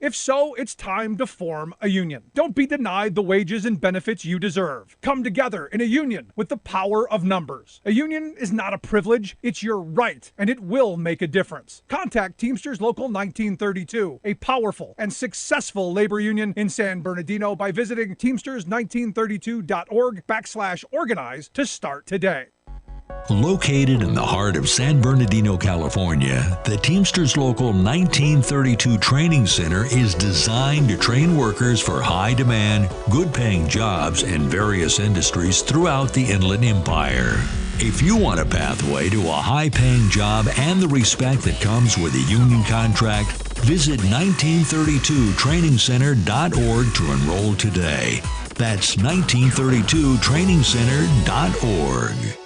If so, it's time to form a union. Don't be denied the wages and benefits you deserve. Come together in a union with the power of numbers. A union is not a privilege, it's your right, and it will make a difference. Contact Teamsters Local 1932, a powerful and successful labor union in San Bernardino, by visiting teamsters1932.org/organize to start today. Located in the heart of San Bernardino, California, the Teamsters Local 1932 Training Center is designed to train workers for high-demand, good-paying jobs in various industries throughout the Inland Empire. If you want a pathway to a high-paying job and the respect that comes with a union contract, visit 1932trainingcenter.org to enroll today. That's 1932trainingcenter.org.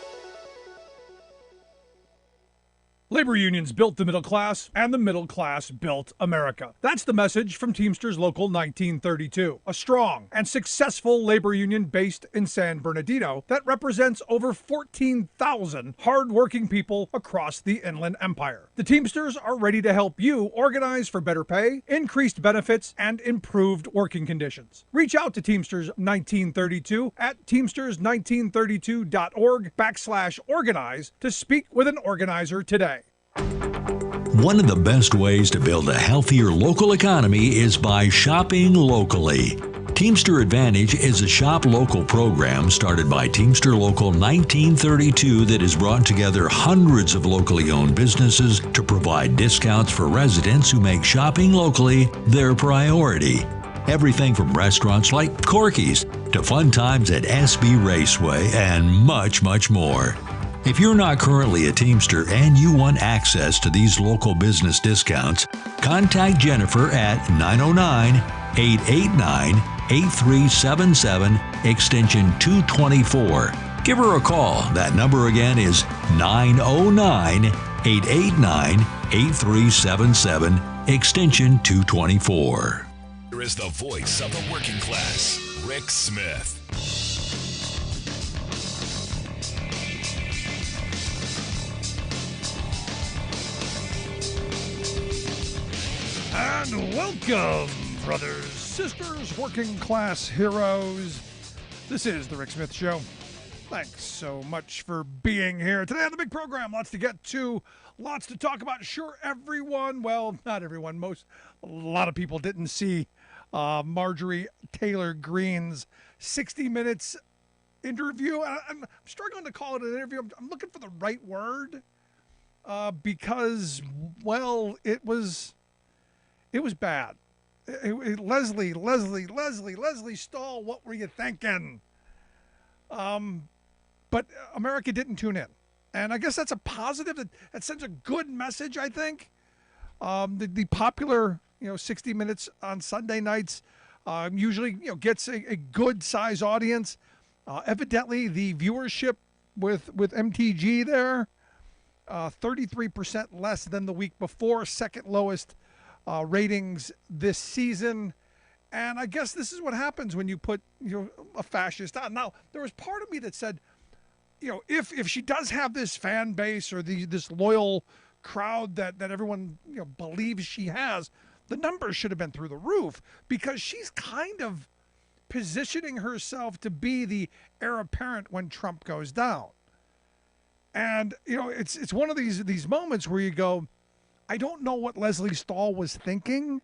Labor unions built the middle class, and the middle class built America. That's the message from Teamsters Local 1932, a strong and successful labor union based in San Bernardino that represents over 14,000 hardworking people across the Inland Empire. The Teamsters are ready to help you organize for better pay, increased benefits, and improved working conditions. Reach out to Teamsters 1932 at teamsters1932.org/organize to speak with an organizer today. One of the best ways to build a healthier local economy is by shopping locally. Teamster Advantage is a shop local program started by Teamster Local 1932 that has brought together hundreds of locally owned businesses to provide discounts for residents who make shopping locally their priority. Everything from restaurants like Corky's to fun times at SB Raceway and much, much more. If you're not currently a Teamster and you want access to these local business discounts, contact Jennifer at 909-889-8377, extension 224. Give her a call. That number again is 909-889-8377, extension 224. Here is the voice of the working class, Rick Smith. And welcome, brothers, sisters, working class heroes. This is the Rick Smith Show. Thanks so much for being here. Today on the big program, lots to get to, lots to talk about. Sure, everyone, well, not everyone, a lot of people didn't see Marjorie Taylor Greene's 60 Minutes interview. I'm struggling to call it an interview. I'm looking for the right word because, well, it was bad. Leslie Stahl, what were you thinking? But America didn't tune in. And I guess that's a positive. That sends a good message, I think. The popular, 60 Minutes on Sunday nights usually, gets a good size audience. Evidently, the viewership with MTG there, 33% less than the week before, second lowest ratings this season. And I guess this is what happens when you put a fascist on. Now, there was part of me that said, if she does have this fan base or this loyal crowd that everyone believes she has, the numbers should have been through the roof, because she's kind of positioning herself to be the heir apparent when Trump goes down. And it's one of these moments where you go, I don't know what Leslie Stahl was thinking.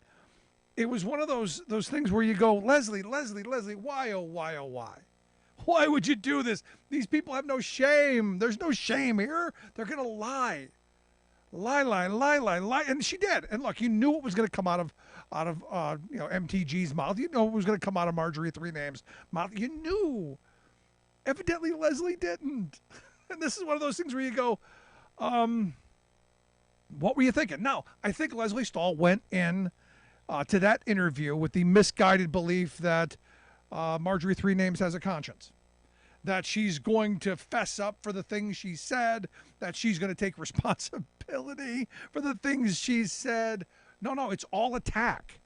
It was one of those things where you go, Leslie, why, oh, why, oh, why? Why would you do this? These people have no shame. There's no shame here. They're going to lie. Lie. And she did. And look, you knew what was going to come out of MTG's mouth. You know what was going to come out of Marjorie Three Names' mouth. You knew. Evidently, Leslie didn't. And this is one of those things where you go, what were you thinking? Now, I think Leslie Stahl went in to that interview with the misguided belief that Marjorie Three Names has a conscience, that she's going to fess up for the things she said, that she's going to take responsibility for the things she said. No, it's all attack.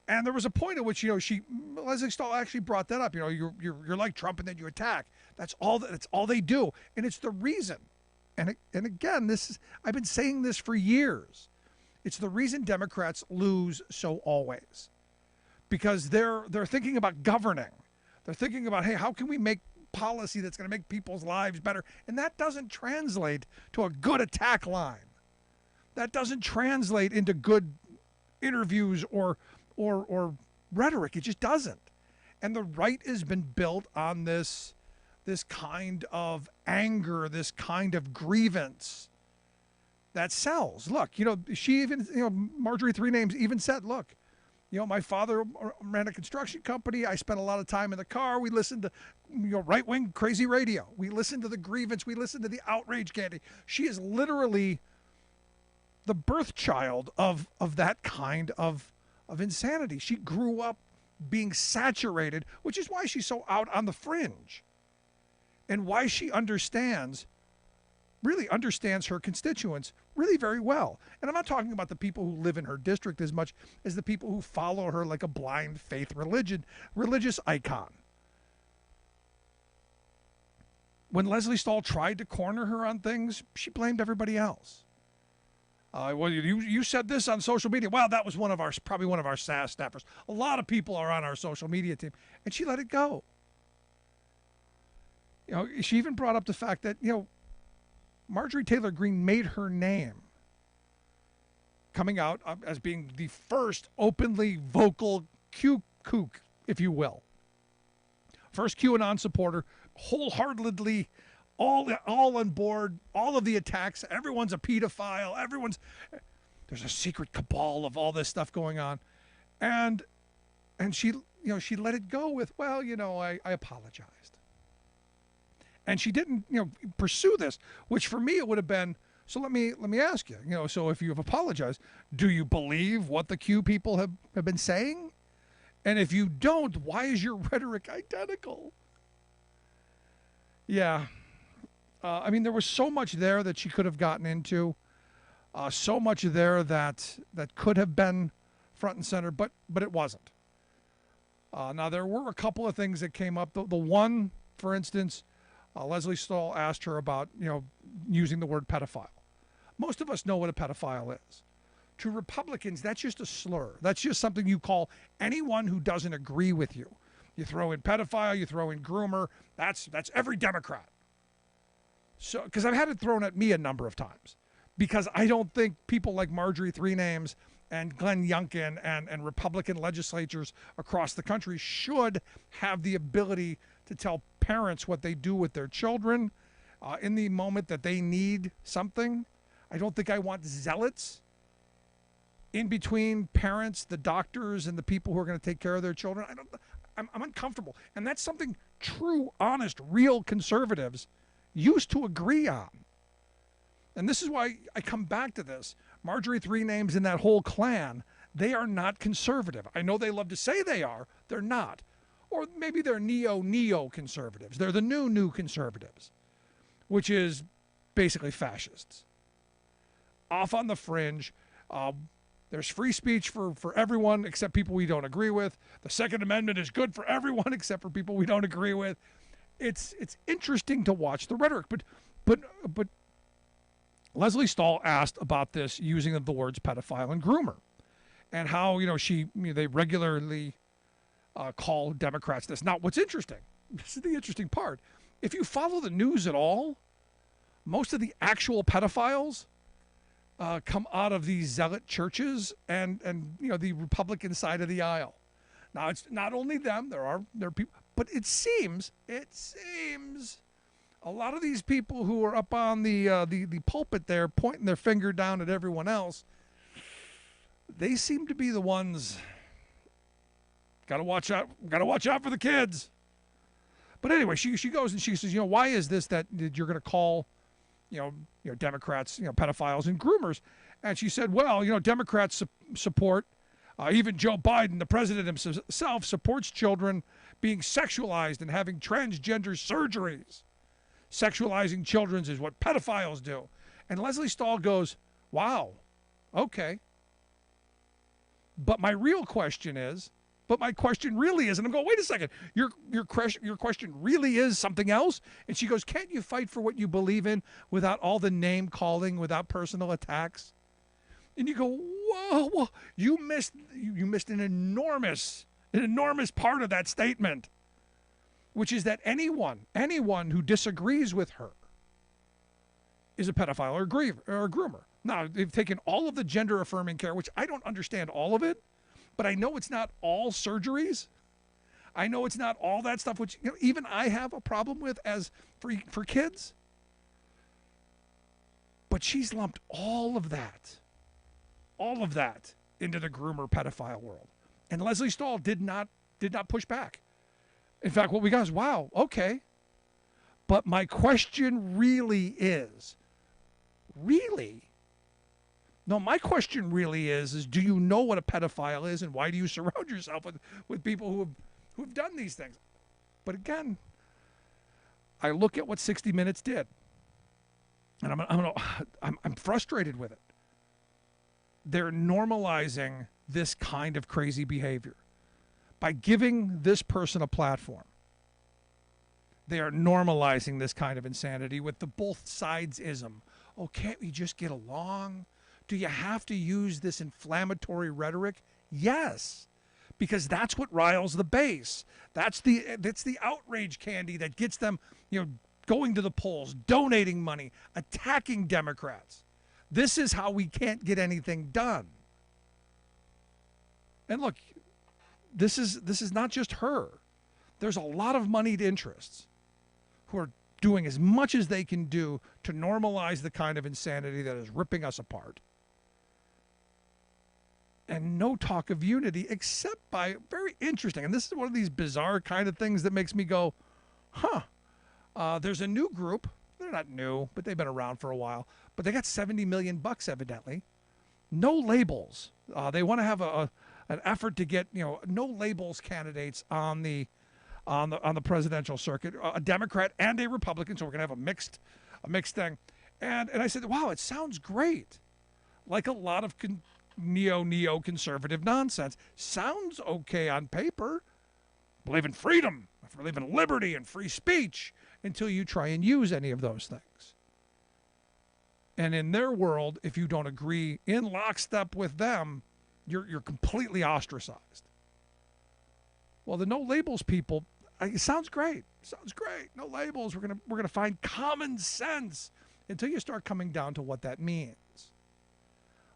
And there was a point at which Leslie Stahl actually brought that up. You're like Trump and then you attack. That's all they do, and it's the reason. And again, I've been saying this for years. It's the reason Democrats lose so always, because they're thinking about governing. They're thinking about, hey, how can we make policy that's going to make people's lives better? And that doesn't translate to a good attack line. That doesn't translate into good interviews or rhetoric. It just doesn't. And the right has been built on this kind of anger, this kind of grievance that sells. Look, she even, Marjorie Three Names even said, look, my father ran a construction company. I spent a lot of time in the car. We listened to, right-wing crazy radio. We listened to the grievance. We listened to the outrage candy. She is literally the birth child of that kind of insanity. She grew up being saturated, which is why she's so out on the fringe, and why she really understands her constituents really very well. And I'm not talking about the people who live in her district as much as the people who follow her like a blind faith religious icon. When Leslie Stahl tried to corner her on things, she blamed everybody else. Well, you said this on social media. Well, that was probably one of our SAS staffers. A lot of people are on our social media team, and she let it go. She even brought up the fact that, Marjorie Taylor Greene made her name coming out as being the first openly vocal Q kook, if you will. First QAnon supporter, wholeheartedly all on board, all of the attacks. Everyone's a pedophile. There's a secret cabal of all this stuff going on. And she let it go with, well, I apologized. And she didn't, pursue this, which for me it would have been, so let me ask you, so if you've apologized, do you believe what the Q people have been saying? And if you don't, why is your rhetoric identical? Yeah. There was so much there that she could have gotten into, so much there that could have been front and center, but it wasn't. Now, there were a couple of things that came up. The one, for instance, Leslie Stahl asked her about, using the word pedophile. Most of us know what a pedophile is. To Republicans, that's just a slur. That's just something you call anyone who doesn't agree with you. You throw in pedophile, you throw in groomer. That's every Democrat. So, because I've had it thrown at me a number of times, because I don't think people like Marjorie Three Names and Glenn Youngkin and Republican legislatures across the country should have the ability to tell parents what they do with their children in the moment that they need something. I don't think I want zealots in between parents, the doctors, and the people who are going to take care of their children. I'm uncomfortable. And that's something true, honest, real conservatives used to agree on. And this is why I come back to this. Marjorie Three Names and that whole clan, they are not conservative. I know they love to say they are. They're not. Or maybe they're neo-conservatives. They're the new conservatives, which is basically fascists. Off on the fringe. There's free speech for everyone except people we don't agree with. The Second Amendment is good for everyone except for people we don't agree with. It's interesting to watch the rhetoric, but Leslie Stahl asked about this using the words pedophile and groomer, and how they regularly call Democrats this. Now, what's interesting, this is the interesting part, if you follow the news at all, most of the actual pedophiles come out of these zealot churches and the Republican side of the aisle. Now, it's not only them, there are people, but it seems a lot of these people who are up on the pulpit there pointing their finger down at everyone else, they seem to be the ones. Gotta watch out for the kids. But anyway, she goes and she says, why is this that you're going to call, Democrats, pedophiles and groomers? And she said, well, Democrats support, even Joe Biden, the president himself, supports children being sexualized and having transgender surgeries. Sexualizing children is what pedophiles do. And Leslie Stahl goes, wow, okay. But my question really is, and I'm going, wait a second, your question really is something else? And she goes, can't you fight for what you believe in without all the name calling, without personal attacks? And you go, whoa, you missed an enormous part of that statement, which is that anyone who disagrees with her is a pedophile or a groomer. Now, they've taken all of the gender-affirming care, which I don't understand all of it, but I know it's not all surgeries. I know it's not all that stuff, which even I have a problem with as for kids. But she's lumped all of that into the groomer pedophile world. And Leslie Stahl did not push back. In fact, what we got is, wow, okay. But my question really is, my question really is do you know what a pedophile is, and why do you surround yourself with people who have done these things? But again, I look at what 60 Minutes did, and I'm frustrated with it. They're normalizing this kind of crazy behavior by giving this person a platform. They are normalizing this kind of insanity with the both sides-ism. Oh, can't we just get along? Do you have to use this inflammatory rhetoric? Yes, because that's what riles the base. That's the outrage candy that gets them, going to the polls, donating money, attacking Democrats. This is how we can't get anything done. And look, this is not just her. There's a lot of moneyed interests who are doing as much as they can do to normalize the kind of insanity that is ripping us apart. And no talk of unity except by, very interesting, and this is one of these bizarre kind of things that makes me go, there's a new group. They're not new, but they've been around for a while. But they got $70 million evidently. No labels. They want to have an effort to get no labels candidates on the presidential circuit, a Democrat and a Republican. So we're gonna have a mixed thing. And I said, wow, it sounds great. Like a lot of neo-conservative nonsense. Sounds okay on paper. Believe in freedom. I believe in liberty and free speech, until you try and use any of those things. And in their world, if you don't agree in lockstep with them, you're completely ostracized. Well, the no labels people, it sounds great. Sounds great. No labels. We're gonna find common sense, until you start coming down to what that means.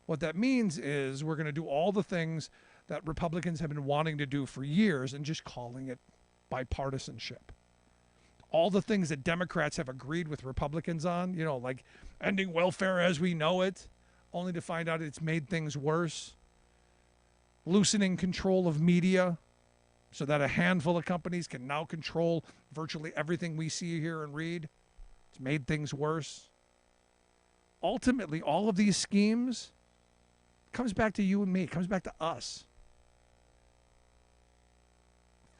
What that means is we're going to do all the things that Republicans have been wanting to do for years and just calling it bipartisanship. All the things that Democrats have agreed with Republicans on, like ending welfare as we know it, only to find out it's made things worse. Loosening control of media so that a handful of companies can now control virtually everything we see, hear, and read. It's made things worse. Ultimately, all of these schemes comes back to you and me. It comes back to us.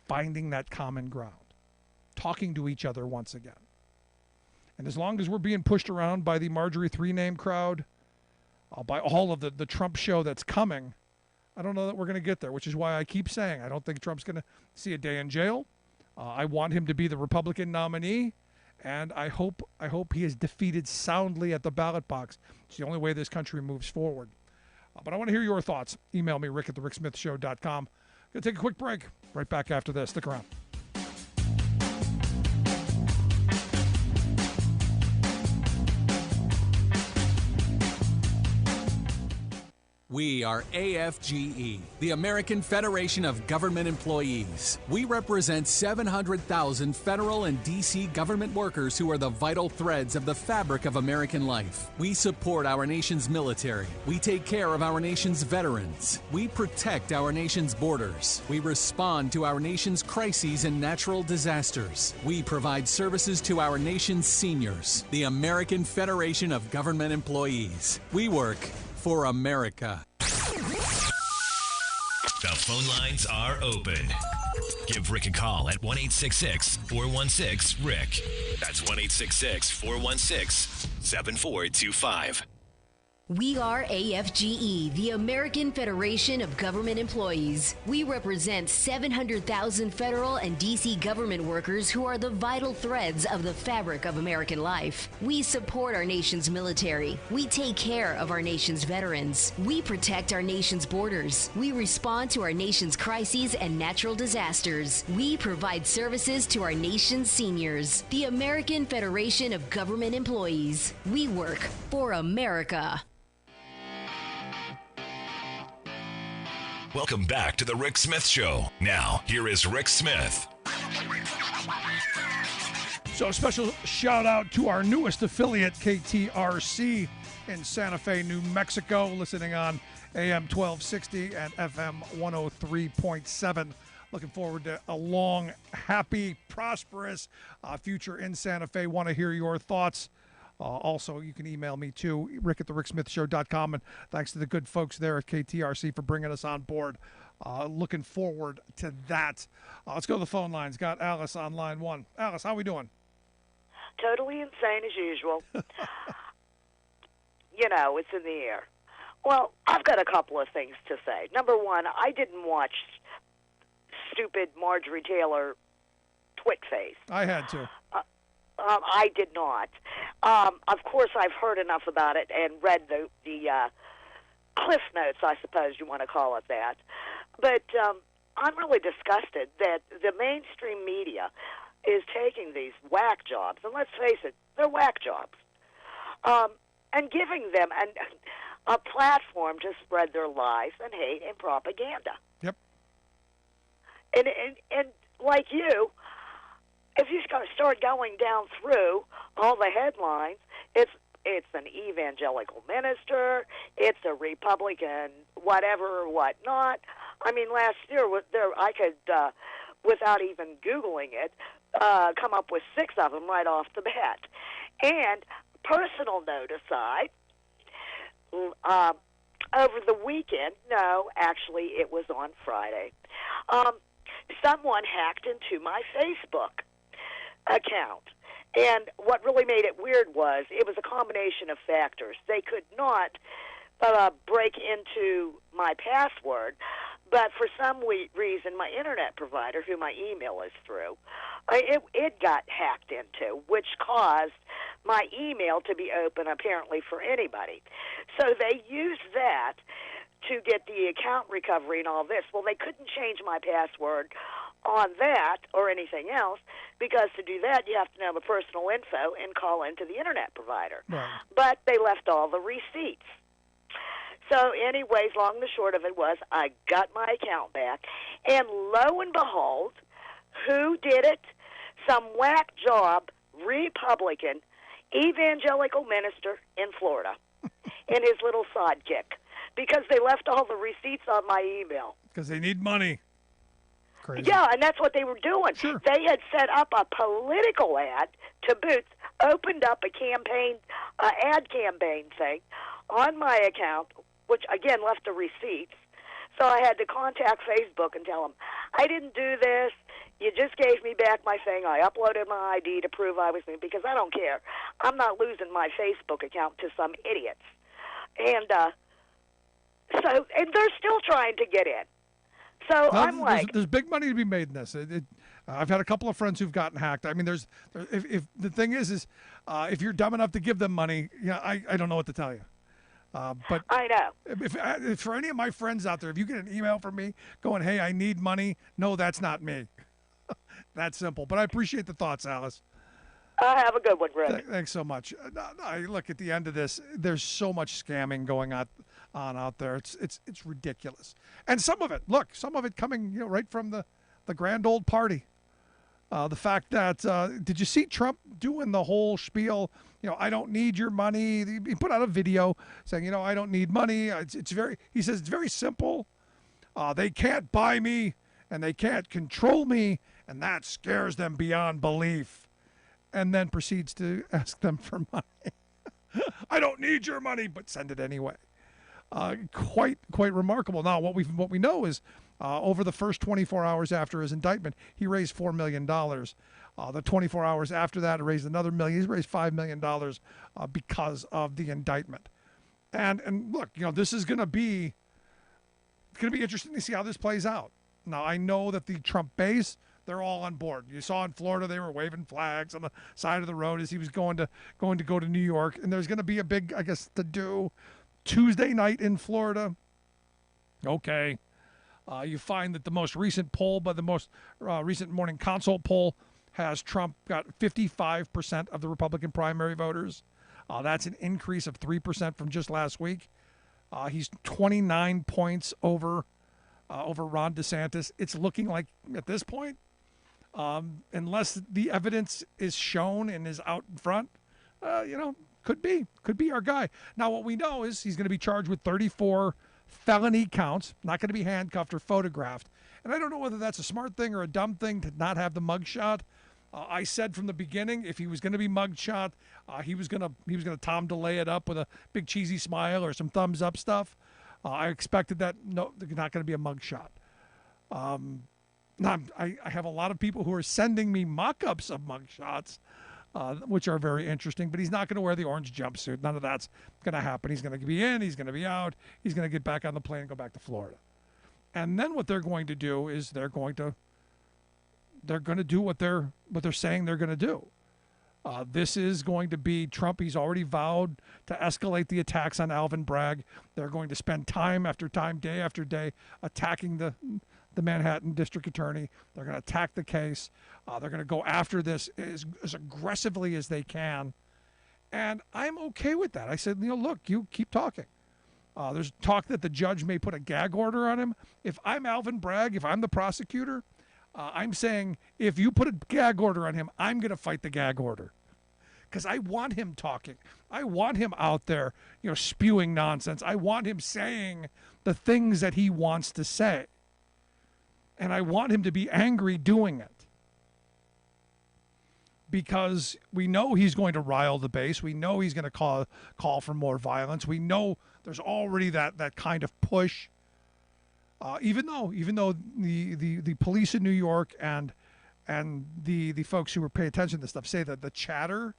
Finding that common ground. Talking to each other once again. And as long as we're being pushed around by the Marjorie Three-Name crowd, by all of the Trump show that's coming, I don't know that we're going to get there, which is why I keep saying I don't think Trump's going to see a day in jail. I want him to be the Republican nominee, and I hope he is defeated soundly at the ballot box. It's the only way this country moves forward. But I want to hear your thoughts. Email me, rick@thericksmithshow.com. Going to take a quick break. Right back after this. Stick around. We are AFGE, the American Federation of Government Employees. We represent 700,000 federal and D.C. government workers who are the vital threads of the fabric of American life. We support our nation's military. We take care of our nation's veterans. We protect our nation's borders. We respond to our nation's crises and natural disasters. We provide services to our nation's seniors. The American Federation of Government Employees. We work for America. The phone lines are open. Give Rick a call at 1-866-416-RICK. That's 1-866-416-7425. We are AFGE, the American Federation of Government Employees. We represent 700,000 federal and D.C. government workers who are the vital threads of the fabric of American life. We support our nation's military. We take care of our nation's veterans. We protect our nation's borders. We respond to our nation's crises and natural disasters. We provide services to our nation's seniors. The American Federation of Government Employees. We work for America. Welcome back to the Rick Smith Show. Now, here is Rick Smith. So a special shout out to our newest affiliate, KTRC, in Santa Fe, New Mexico, listening on AM 1260 and FM 103.7. Looking forward to a long, happy, prosperous future in Santa Fe. Want to hear your thoughts. Also, you can email me too, rick@thericksmithshow.com. And thanks to the good folks there at KTRC for bringing us on board. Looking forward to that. Let's go to the phone lines. Got Alice on line one. Alice, how we doing? Totally insane as usual. You know, it's in the air. Well, I've got a couple of things to say. Number one, I didn't watch stupid Marjorie Taylor twit face. I had to. I did not. Of course, I've heard enough about it and read the cliff notes, I suppose you want to call it that. But I'm really disgusted that the mainstream media is taking these whack jobs, and let's face it, they're whack jobs, and giving them a platform to spread their lies and hate and propaganda. Yep. And like you, if you start going down through all the headlines, it's an evangelical minister, it's a Republican, whatever or whatnot. I mean, last year I could, without even Googling it, come up with 6 of them right off the bat. And personal note aside, over the weekend, no, actually it was on Friday, someone hacked into my Facebook account. And what really made it weird was it was a combination of factors. They could not break into my password, but for some reason, my internet provider, who my email is through, it got hacked into, which caused my email to be open apparently for anybody. So they used that to get the account recovery and all this. Well, they couldn't change my password on that or anything else, because to do that you have to know the personal info and call into the internet provider. Right. But they left all the receipts. So anyways, long and the short of it was I got my account back, and lo and behold, who did it? Some whack job Republican evangelical minister in Florida and his little sidekick, because they left all the receipts on my email. Because they need money. Crazy. Yeah, and that's what they were doing. Sure. They had set up a political ad to boot, opened up a campaign, ad campaign thing on my account, which, again, left the receipts. So I had to contact Facebook and tell them, I didn't do this. You just gave me back my thing. I uploaded my ID to prove I was me, because I don't care. I'm not losing my Facebook account to some idiots. And and they're still trying to get in. So I'm like, there's big money to be made in this. I've had a couple of friends who've gotten hacked. I mean, if the thing is if you're dumb enough to give them money, I don't know what to tell you. But I know. If for any of my friends out there, if you get an email from me going, "Hey, I need money," no, that's not me. That's simple. But I appreciate the thoughts, Alice. Have a good one, Rick. Thanks so much. Look, at the end of this, there's so much scamming going on out there. It's ridiculous. And some of it coming right from the grand old party. The fact that did you see Trump doing the whole spiel? I don't need your money. He put out a video saying, I don't need money. He says it's very simple. They can't buy me and they can't control me, and that scares them beyond belief. And then proceeds to ask them for money. I don't need your money, but send it anyway. Quite remarkable. Now, what we know is over the first 24 hours after his indictment, he raised $4 million. The 24 hours after that, he raised another $1 million. He's raised $5 million because of the indictment. And look, this is going to be interesting to see how this plays out. Now, I know that the Trump base, they're all on board. You saw in Florida, they were waving flags on the side of the road as he was going to go to New York. And there's going to be a big, I guess, to-do Tuesday night in Florida. Okay. You find that the most recent poll, by the most recent Morning Consult poll, has Trump got 55% of the Republican primary voters. That's an increase of 3% from just last week. He's 29 points over Ron DeSantis. It's looking like at this point, unless the evidence is shown and is out in front, could be our guy. Now, what we know is he's going to be charged with 34 felony counts, not going to be handcuffed or photographed. And I don't know whether that's a smart thing or a dumb thing to not have the mugshot. I said from the beginning, if he was going to be mugshot, he was going to Tom DeLay it up with a big cheesy smile or some thumbs up stuff. I expected that. No, they're not going to be a mugshot. Now, I have a lot of people who are sending me mock-ups of mugshots, which are very interesting. But he's not going to wear the orange jumpsuit. None of that's going to happen. He's going to be in. He's going to be out. He's going to get back on the plane and go back to Florida. And then what they're going to do is they're going to do what they're saying they're going to do. This is going to be Trump. He's already vowed to escalate the attacks on Alvin Bragg. They're going to spend time after time, day after day, attacking the Manhattan district attorney. They're going to attack the case. They're going to go after this as aggressively as they can. And I'm okay with that. I said, look, you keep talking. There's talk that the judge may put a gag order on him. If I'm Alvin Bragg, if I'm the prosecutor, I'm saying if you put a gag order on him, I'm going to fight the gag order. Because I want him talking. I want him out there, spewing nonsense. I want him saying the things that he wants to say. And I want him to be angry doing it. Because we know he's going to rile the base. We know he's going to call for more violence. We know there's already that kind of push. Even though the police in New York and the folks who pay attention to this stuff say that the chatter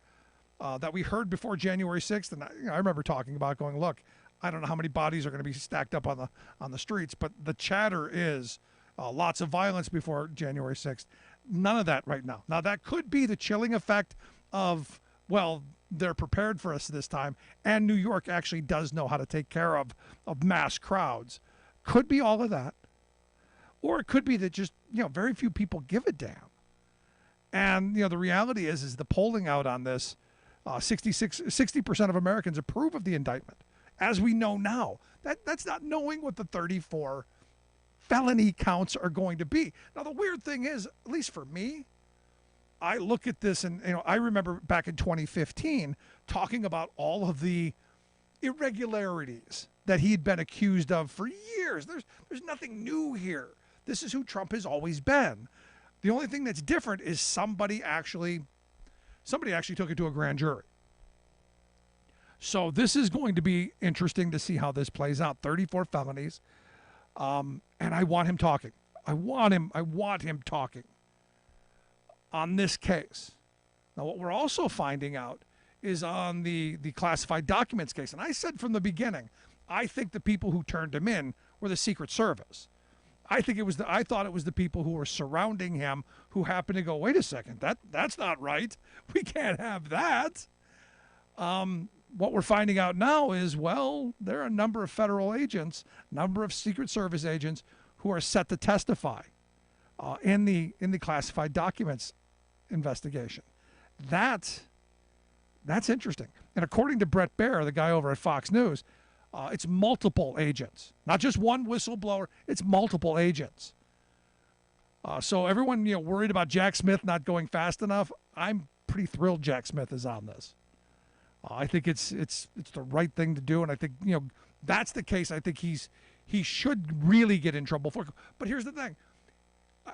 that we heard before January 6th, and I remember talking about going, look, I don't know how many bodies are going to be stacked up on the streets, but the chatter is lots of violence before January 6th. None of that right now. Now, that could be the chilling effect of, well, they're prepared for us this time, and New York actually does know how to take care of mass crowds. Could be all of that. Or it could be that just, very few people give a damn. And, the reality is the polling out on this, 60% of Americans approve of the indictment. As we know now, that's not knowing what the 34 felony counts are going to be. Now, the weird thing is, at least for me, I look at this and, I remember back in 2015 talking about all of the irregularities that he'd been accused of for years. There's nothing new here. This is who Trump has always been. The only thing that's different is somebody actually took it to a grand jury. So this is going to be interesting to see how this plays out. 34 felonies. And I want him talking. I want him talking on this case. Now, what we're also finding out is on the classified documents case. And I said from the beginning, I think the people who turned him in were the Secret Service. I thought it was the people who were surrounding him who happened to go, wait a second, that's not right. We can't have that. What we're finding out now is, well, there are a number of federal agents, number of Secret Service agents who are set to testify in the classified documents investigation. That's interesting. And according to Brett Baer, the guy over at Fox News, it's multiple agents, not just one whistleblower. It's multiple agents. So everyone, worried about Jack Smith not going fast enough. I'm pretty thrilled Jack Smith is on this. I think it's the right thing to do, and I think that's the case. I think he should really get in trouble for. But here's the thing.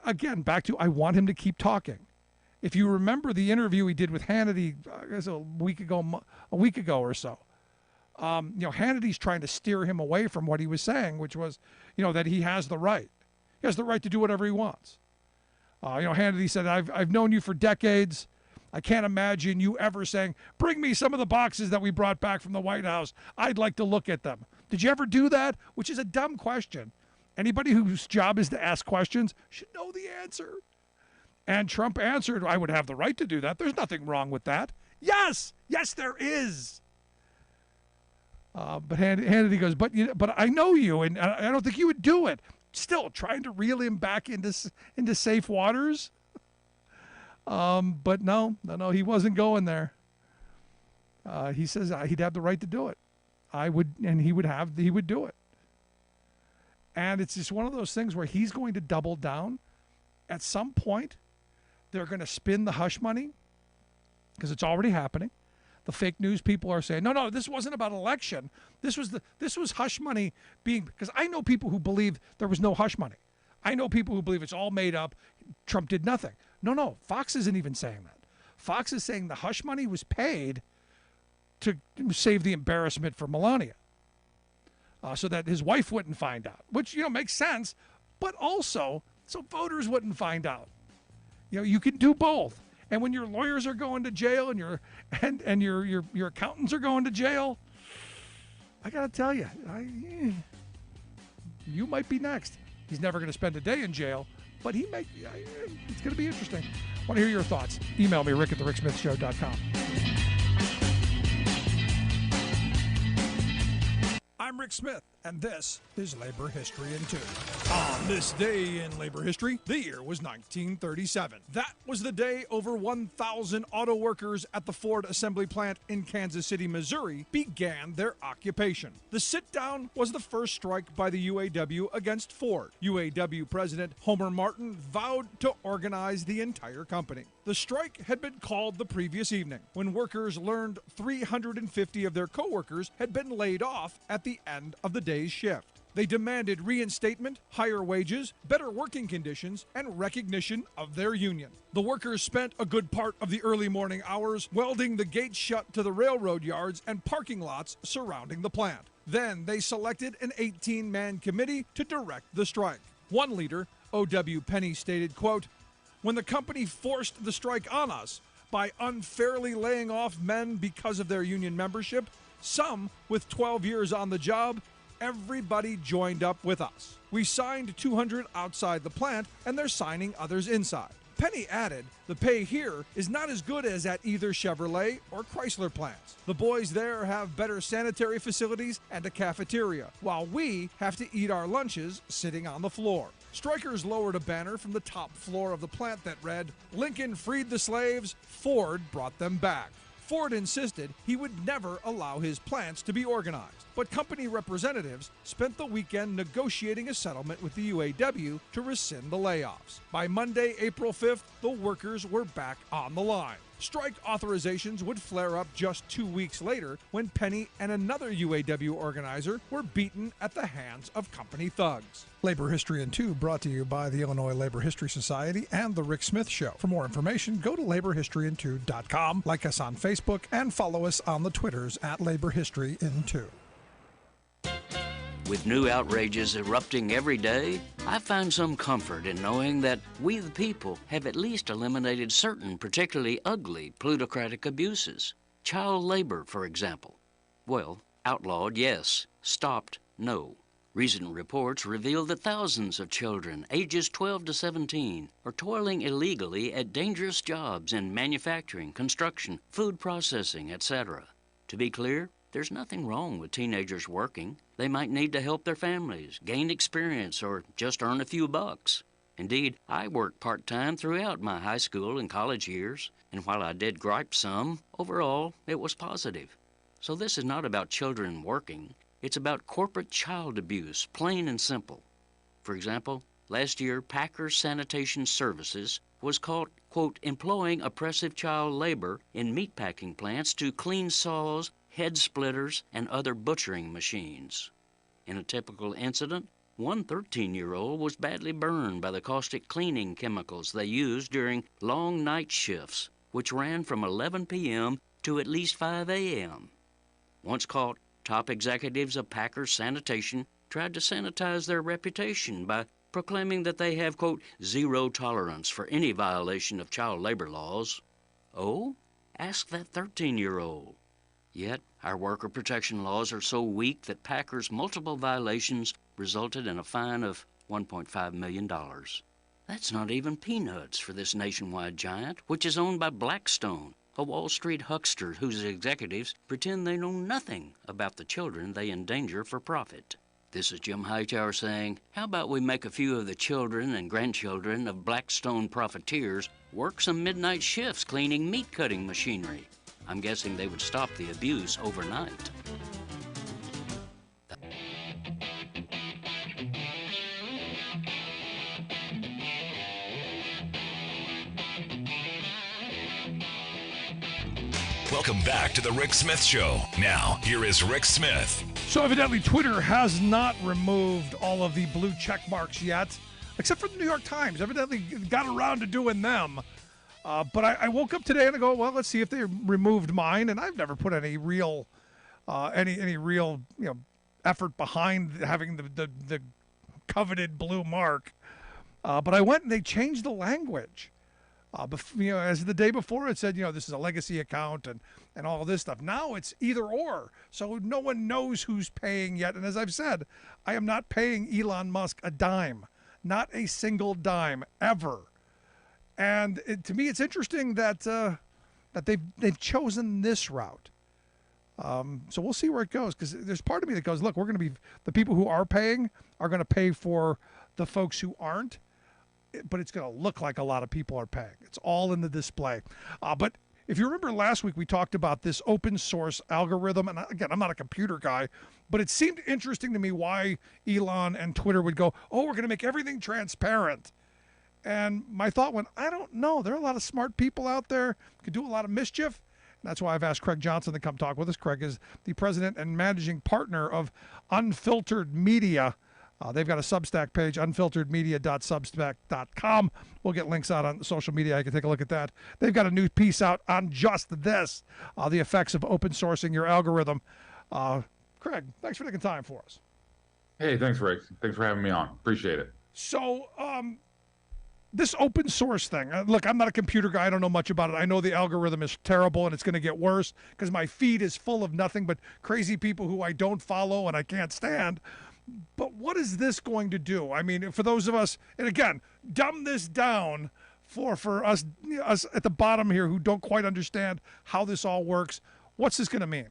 Again, back to I want him to keep talking. If you remember the interview he did with Hannity, I guess a week ago or so. Hannity's trying to steer him away from what he was saying, which was, that he has the right. He has the right to do whatever he wants. Hannity said, I've known you for decades. I can't imagine you ever saying, bring me some of the boxes that we brought back from the White House. I'd like to look at them. Did you ever do that? Which is a dumb question. Anybody whose job is to ask questions should know the answer. And Trump answered, I would have the right to do that. There's nothing wrong with that. Yes, there is. But Hannity goes, but I know you, and I don't think you would do it. Still trying to reel him back into safe waters. But no, he wasn't going there. He says he'd have the right to do it. I would, and he would do it. And it's just one of those things where he's going to double down. At some point, they're going to spin the hush money because it's already happening. The fake news people are saying, no, this wasn't about election. This was hush money being, because I know people who believe there was no hush money. I know people who believe it's all made up. Trump did nothing. No, Fox isn't even saying that. Fox is saying the hush money was paid to save the embarrassment for Melania, so that his wife wouldn't find out, which, makes sense, but also so voters wouldn't find out. You can do both. And when your lawyers are going to jail and your accountants are going to jail, I got to tell you, you might be next. He's never going to spend a day in jail, but it's going to be interesting. I want to hear your thoughts. Email me, rick@thericksmithshow.com. I'm Rick Smith, and this is Labor History in 2. On this day in labor history, the year was 1937. That was the day over 1,000 auto workers at the Ford assembly plant in Kansas City, Missouri, began their occupation. The sit-down was the first strike by the UAW against Ford. UAW President Homer Martin vowed to organize the entire company. The strike had been called the previous evening, when workers learned 350 of their co-workers had been laid off at the end of the day's shift. They demanded reinstatement, higher wages, better working conditions, and recognition of their union. The workers spent a good part of the early morning hours welding the gates shut to the railroad yards and parking lots surrounding the plant. Then they selected an 18-man committee to direct the strike. One leader, O.W. Penny, stated, quote, "When the company forced the strike on us by unfairly laying off men because of their union membership, some with 12 years on the job, everybody joined up with us. We signed 200 outside the plant, and they're signing others inside." Penny added, "The pay here is not as good as at either Chevrolet or Chrysler plants. The boys there have better sanitary facilities and a cafeteria, while we have to eat our lunches sitting on the floor." Strikers lowered a banner from the top floor of the plant that read, "Lincoln freed the slaves, Ford brought them back." Ford insisted he would never allow his plants to be organized, but company representatives spent the weekend negotiating a settlement with the UAW to rescind the layoffs. By Monday, April 5th, the workers were back on the line. Strike authorizations would flare up just 2 weeks later when Penny and another UAW organizer were beaten at the hands of company thugs. Labor History in 2 brought to you by the Illinois Labor History Society and The Rick Smith Show. For more information, go to laborhistoryin2.com, like us on Facebook, and follow us on the Twitters at Labor History in 2. With new outrages erupting every day, I find some comfort in knowing that we the people have at least eliminated certain particularly ugly plutocratic abuses. Child labor, for example. Well, outlawed, yes. Stopped, no. Recent reports reveal that thousands of children ages 12 to 17 are toiling illegally at dangerous jobs in manufacturing, construction, food processing, etc. To be clear, there's nothing wrong with teenagers working. They might need to help their families, gain experience, or just earn a few bucks. Indeed, I worked part-time throughout my high school and college years, and while I did gripe some, overall, it was positive. So this is not about children working. It's about corporate child abuse, plain and simple. For example, last year, Packer Sanitation Services was caught, quote, employing oppressive child labor in meatpacking plants to clean saws, head splitters, and other butchering machines. In a typical incident, one 13-year-old was badly burned by the caustic cleaning chemicals they used during long night shifts, which ran from 11 p.m. to at least 5 a.m. Once caught, top executives of Packer Sanitation tried to sanitize their reputation by proclaiming that they have, quote, zero tolerance for any violation of child labor laws. Oh, ask that 13-year-old. Yet, our worker protection laws are so weak that Packer's multiple violations resulted in a fine of $1.5 million. That's not even peanuts for this nationwide giant, which is owned by Blackstone, a Wall Street huckster whose executives pretend they know nothing about the children they endanger for profit. This is Jim Hightower saying, how about we make a few of the children and grandchildren of Blackstone profiteers work some midnight shifts cleaning meat-cutting machinery? I'm guessing they would stop the abuse overnight. Welcome back to the Rick Smith Show. Now, here is Rick Smith. So evidently Twitter has not removed all of the blue check marks yet, except for the New York Times. Evidently got around to doing them. But I woke up today and I go, well, let's see if they removed mine. And I've never put any real, any real, effort behind having the coveted blue mark. But I went and they changed the language. As the day before it said, this is a legacy account and all this stuff. Now it's either or. So no one knows who's paying yet. And as I've said, I am not paying Elon Musk a dime, not a single dime ever. And to me, it's interesting that they've chosen this route. So we'll see where it goes, because there's part of me that goes, look, we're going to be the people who are paying are going to pay for the folks who aren't. But it's going to look like a lot of people are paying. It's all in the display. But if you remember last week, we talked about this open source algorithm. And again, I'm not a computer guy, but it seemed interesting to me why Elon and Twitter would go, oh, we're going to make everything transparent. And my thought went, I don't know. There are a lot of smart people out there who could do a lot of mischief. And that's why I've asked Craig Johnson to come talk with us. Craig is the president and managing partner of Unfiltered Media. They've got a Substack page, unfilteredmedia.substack.com. We'll get links out on social media. I can take a look at that. They've got a new piece out on just this, the effects of open sourcing your algorithm. Craig, thanks for taking time for us. Hey, thanks, Rick. Thanks for having me on. Appreciate it. So this open source thing, look, I'm not a computer guy. I don't know much about it. I know the algorithm is terrible and it's going to get worse because my feed is full of nothing but crazy people who I don't follow and I can't stand. But what is this going to do? I mean, for those of us, and again, dumb this down for us at the bottom here who don't quite understand how this all works. What's this going to mean?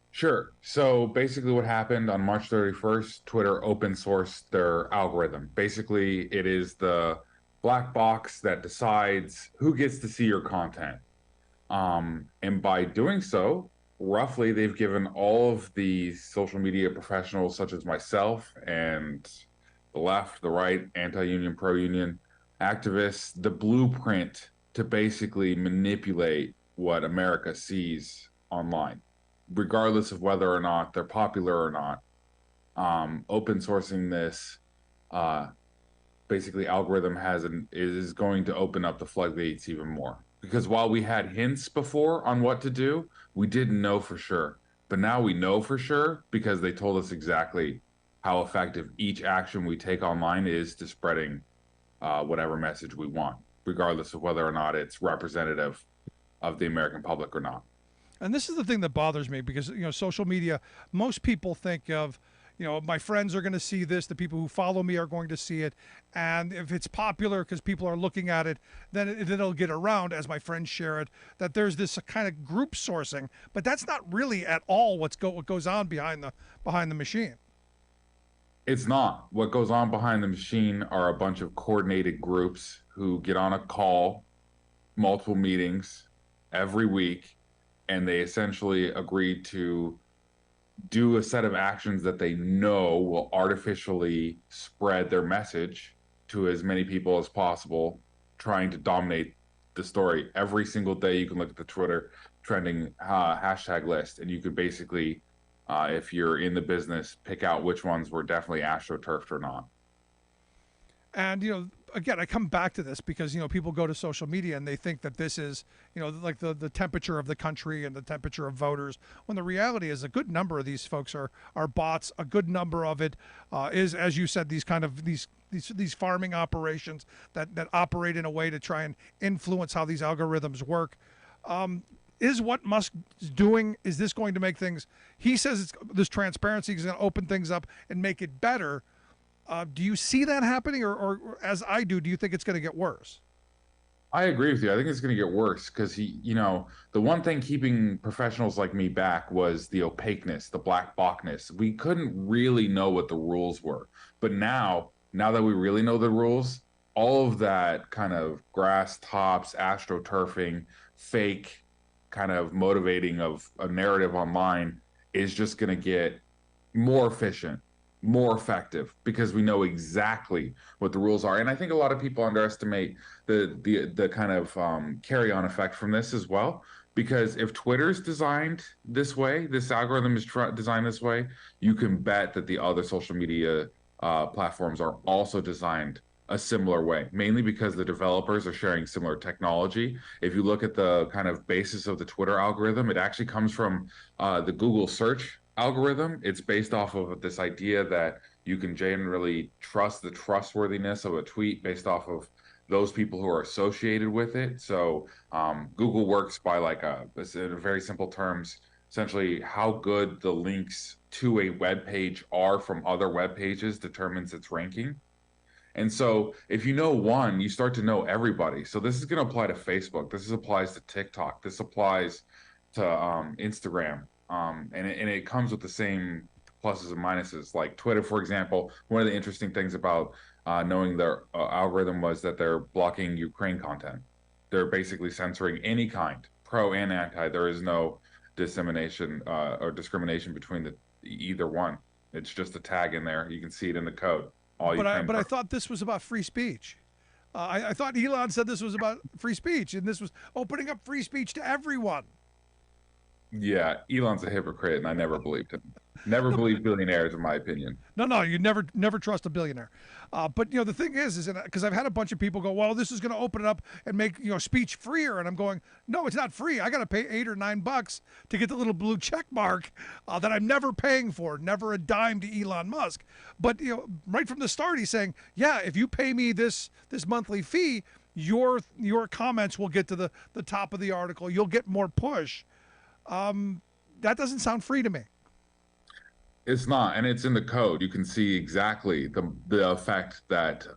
Sure. So basically what happened on March 31st, Twitter open sourced their algorithm. Basically, it is the black box that decides who gets to see your content. And by doing so, roughly, they've given all of the social media professionals, such as myself and the left, the right, anti-union, pro-union activists, the blueprint to basically manipulate what America sees online, regardless of whether or not they're popular or not. Open sourcing this, basically, algorithm is going to open up the floodgates even more. Because while we had hints before on what to do, we didn't know for sure. But now we know for sure because they told us exactly how effective each action we take online is to spreading whatever message we want, regardless of whether or not it's representative of the American public or not. And this is the thing that bothers me because, social media, most people think of, my friends are going to see this, the people who follow me are going to see it, and if it's popular because people are looking at it, then it'll get around as my friends share it, that there's this kind of group sourcing, but that's not really at all what goes on behind the machine. It's not. What goes on behind the machine are a bunch of coordinated groups who get on a call, multiple meetings every week, and they essentially agree to do a set of actions that they know will artificially spread their message to as many people as possible, trying to dominate the story. Every single day you can look at the Twitter trending hashtag list, and you could basically, if you're in the business, pick out which ones were definitely astroturfed or not. And, again, I come back to this because, people go to social media and they think that this is, like the temperature of the country and the temperature of voters, when the reality is a good number of these folks are bots. A good number of it is, as you said, these farming operations that operate in a way to try and influence how these algorithms work. Is what Musk is doing, is this going to make things, he says this transparency is going to open things up and make it better. Do you see that happening, or as I do you think it's going to get worse? I agree with you. I think it's going to get worse because the one thing keeping professionals like me back was the opaqueness, the black boxness. We couldn't really know what the rules were. But now that we really know the rules, all of that kind of grass tops, astroturfing, fake kind of motivating of a narrative online is just going to get more efficient, more effective, because we know exactly what the rules are. And I think a lot of people underestimate the kind of carry on effect from this as well. Because if Twitter's designed this way, this algorithm is designed this way, you can bet that the other social media platforms are also designed a similar way, mainly because the developers are sharing similar technology. If you look at the kind of basis of the Twitter algorithm, it actually comes from the Google search algorithm. It's based off of this idea that you can generally trust the trustworthiness of a tweet based off of those people who are associated with it. So Google works by in very simple terms, essentially how good the links to a web page are from other web pages determines its ranking. And so if you know one, you start to know everybody. So this is going to apply to Facebook. This applies to TikTok. This applies to Instagram. And it comes with the same pluses and minuses. Like Twitter, for example, one of the interesting things about knowing their algorithm was that they're blocking Ukraine content. They're basically censoring any kind, pro and anti. There is no dissemination or discrimination between either one. It's just a tag in there. You can see it in the code. But I thought this was about free speech. I thought Elon said this was about free speech, and this was opening up free speech to everyone. Yeah, Elon's a hypocrite, and I never believed him. Never believed billionaires, in my opinion. No, you never trust a billionaire. But the thing is because I've had a bunch of people go, well, this is going to open it up and make speech freer, and I'm going, no, it's not free. I got to pay $8 or $9 to get the little blue check mark that I'm never paying for, never a dime to Elon Musk. But right from the start, he's saying, yeah, if you pay me this monthly fee, your comments will get to the top of the article. You'll get more push. That doesn't sound free to me. It's not, and it's in the code. You can see exactly the effect that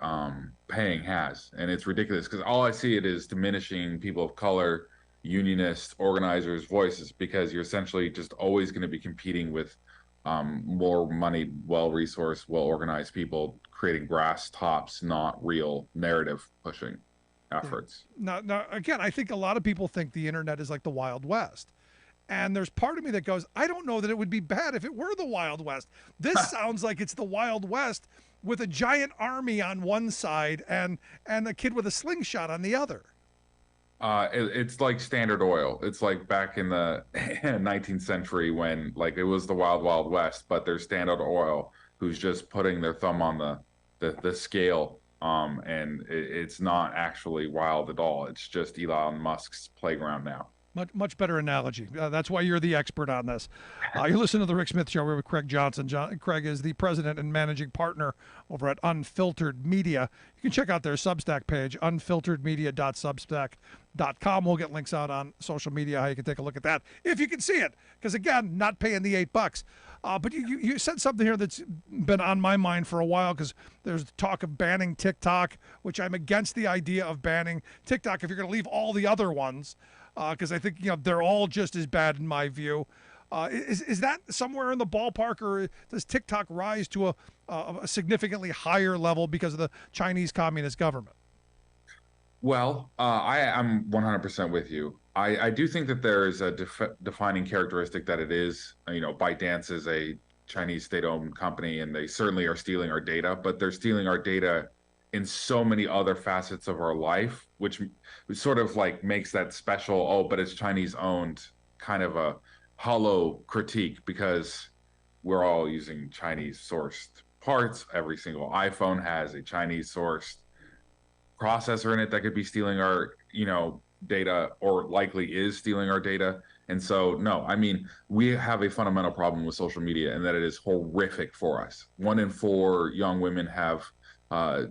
paying has, and it's ridiculous because all I see it is diminishing people of color, unionists, organizers' voices, because you're essentially just always going to be competing with more money, well-resourced, well-organized people creating grass tops, not real narrative pushing efforts. Now, again, I think a lot of people think the internet is like the Wild West. And there's part of me that goes, I don't know that it would be bad if it were the Wild West. This sounds like it's the Wild West with a giant army on one side and a kid with a slingshot on the other. It's like Standard Oil. It's like back in the 19th century when it was the Wild Wild West, but there's Standard Oil who's just putting their thumb on the scale. And it's not actually wild at all. It's just Elon Musk's playground now. Much better analogy. That's why you're the expert on this. You're listening to the Rick Smith Show. We're with Craig Johnson. Craig is the president and managing partner over at Unfiltered Media. You can check out their Substack page, unfilteredmedia.substack.com. We'll get links out on social media how you can take a look at that if you can see it. Because again, not paying the $8. But you said something here that's been on my mind for a while, because there's talk of banning TikTok, which I'm against the idea of banning TikTok if you're going to leave all the other ones. Because I think they're all just as bad in my view. Is that somewhere in the ballpark, or does TikTok rise to a significantly higher level because of the Chinese Communist government? Well, I am 100% with you. I do think that there is a defining characteristic that it is. ByteDance is a Chinese state-owned company, and they certainly are stealing our data, but they're stealing our data in so many other facets of our life, which sort of makes that special, but it's Chinese owned, kind of a hollow critique, because we're all using Chinese sourced parts. Every single iPhone has a Chinese sourced processor in it that could be stealing our, data, or likely is stealing our data. And so, no, we have a fundamental problem with social media, and that it is horrific for us. 1 in 4 young women have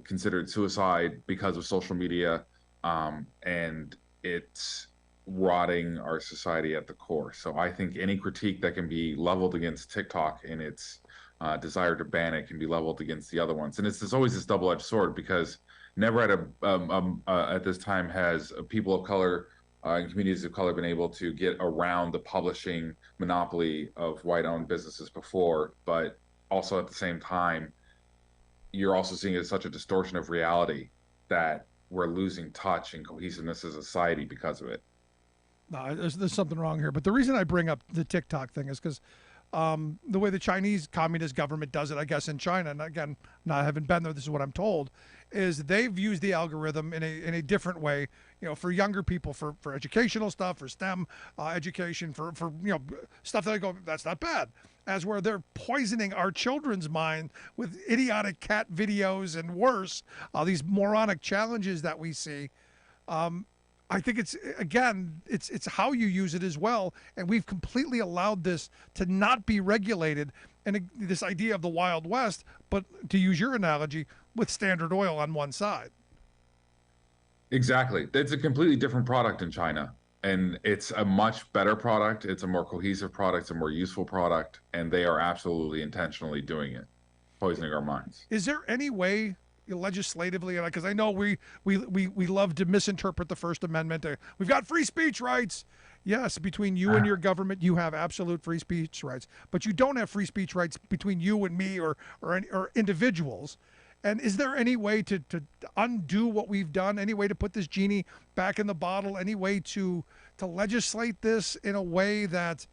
considered suicide because of social media, and it's rotting our society at the core. So I think any critique that can be leveled against TikTok and its desire to ban it can be leveled against the other ones. And it's always this double-edged sword, because never at this time has people of color and communities of color been able to get around the publishing monopoly of white-owned businesses before. But also at the same time, you're also seeing it as such a distortion of reality that we're losing touch and cohesiveness as a society because of it. No, there's something wrong here. But the reason I bring up the TikTok thing is because the way the Chinese Communist government does it, I guess, in China, and again, I haven't been there, this is what I'm told, is they've used the algorithm in a different way, for younger people, for educational stuff, for STEM education, for stuff that I go, that's not bad. As where they're poisoning our children's mind with idiotic cat videos and worse, these moronic challenges that we see. I think it's how you use it as well, and we've completely allowed this to not be regulated, and this idea of the Wild West, but to use your analogy, with Standard Oil on one side. Exactly. It's a completely different product in China, and it's a much better product. It's a more cohesive product. It's a more useful product, and they are absolutely intentionally doing it, poisoning our minds. Is there any way legislatively, because I know we love to misinterpret the First Amendment. We've got free speech rights. Yes, between you and your government, you have absolute free speech rights, but you don't have free speech rights between you and me or individuals. And is there any way to undo what we've done? Any way to put this genie back in the bottle? Any way to legislate this in a way that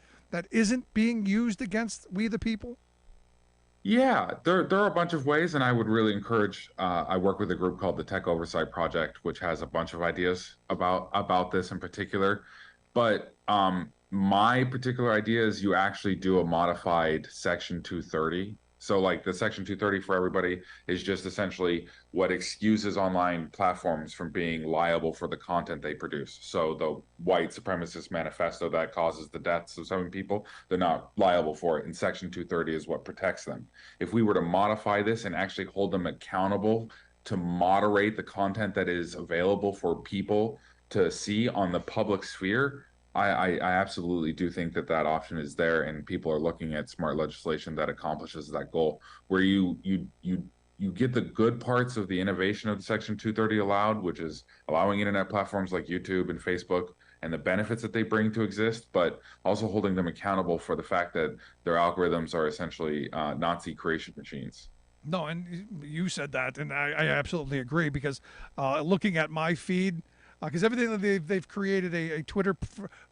isn't being used against we the people? Yeah, there are a bunch of ways, and I would really encourage. I work with a group called the Tech Oversight Project, which has a bunch of ideas about this in particular. But my particular idea is you actually do a modified Section 230. So, like, the Section 230 for everybody is just essentially what excuses online platforms from being liable for the content they produce. So the white supremacist manifesto that causes the deaths of 7 people, they're not liable for it. And Section 230 is what protects them. If we were to modify this and actually hold them accountable to moderate the content that is available for people to see on the public sphere, I absolutely do think that option is there, and people are looking at smart legislation that accomplishes that goal, where you get the good parts of the innovation of the Section 230 allowed, which is allowing internet platforms like YouTube and Facebook and the benefits that they bring to exist, but also holding them accountable for the fact that their algorithms are essentially Nazi creation machines. No, and you said that, and I absolutely agree, because looking at my feed, because everything that they've created a Twitter,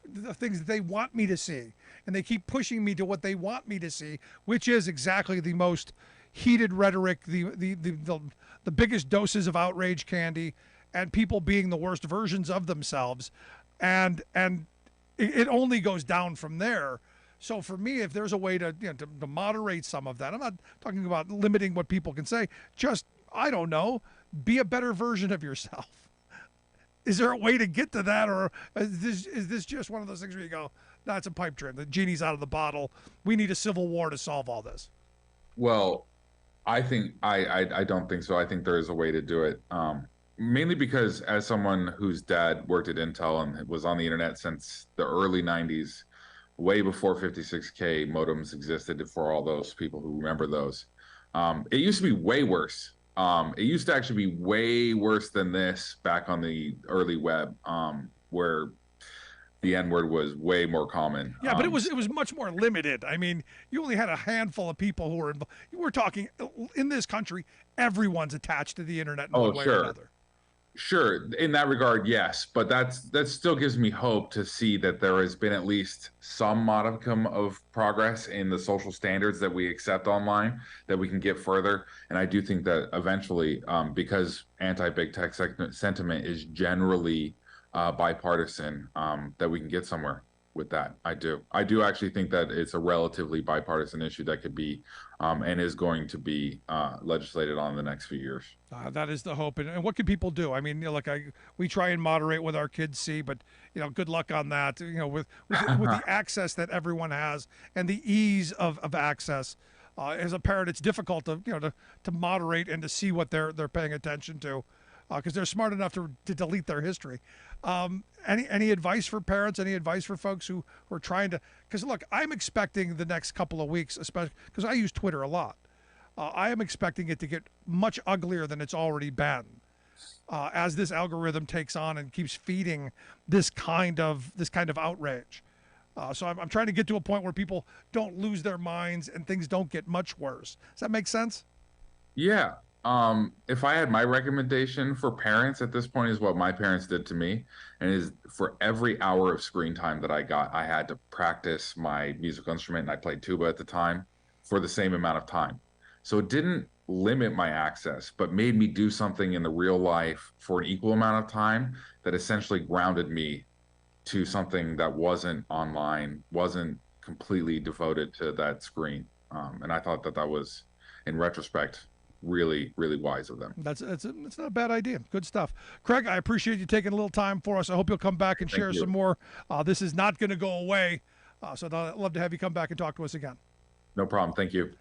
the things that they want me to see, and they keep pushing me to what they want me to see, which is exactly the most heated rhetoric, the biggest doses of outrage candy, and people being the worst versions of themselves, and it only goes down from there. So for me, if there's a way to moderate some of that, I'm not talking about limiting what people can say. Just, I don't know, be a better version of yourself. Is there a way to get to that, or is this just one of those things where you go, no, it's a pipe dream, the genie's out of the bottle, we need a civil war to solve all this? Well, I think I don't think so. I think there is a way to do it. Mainly because, as someone whose dad worked at Intel and was on the internet since the early 90s, way before 56K modems existed, for all those people who remember those, it used to be way worse. It used to actually be way worse than this back on the early web, where the N-word was way more common. Yeah, but it was much more limited. I mean, you only had a handful of people who were involved. We're talking, in this country, everyone's attached to the internet in one way or another. Sure, in that regard, yes, but that still gives me hope to see that there has been at least some modicum of progress in the social standards that we accept online, that we can get further. And I do think that eventually, because anti-big tech sentiment is generally bipartisan, that we can get somewhere with that. I do actually think that it's a relatively bipartisan issue that could be and is going to be legislated on in the next few years. That is the hope. And what can people do? I mean, we try and moderate what our kids see, but good luck on that. With the access that everyone has and the ease of access. As a parent, it's difficult to moderate and to see what they're paying attention to. because they're smart enough to delete their history. Any advice for parents? Any advice for folks who are trying to? Because look, I'm expecting the next couple of weeks, especially because I use Twitter a lot. I am expecting it to get much uglier than it's already been, as this algorithm takes on and keeps feeding this kind of outrage. So I'm trying to get to a point where people don't lose their minds and things don't get much worse. Does that make sense? Yeah. If I had my recommendation for parents at this point is what my parents did to me, and is for every hour of screen time that I got, I had to practice my musical instrument, and I played tuba at the time, for the same amount of time. So it didn't limit my access, but made me do something in the real life for an equal amount of time that essentially grounded me to something that wasn't online, wasn't completely devoted to that screen. And I thought that was, in retrospect, really, really wise of them. It's not a bad idea. Good stuff. Craig, I appreciate you taking a little time for us. I hope you'll come back and share some more. This is not going to go away. So I'd love to have you come back and talk to us again. No problem. Thank you.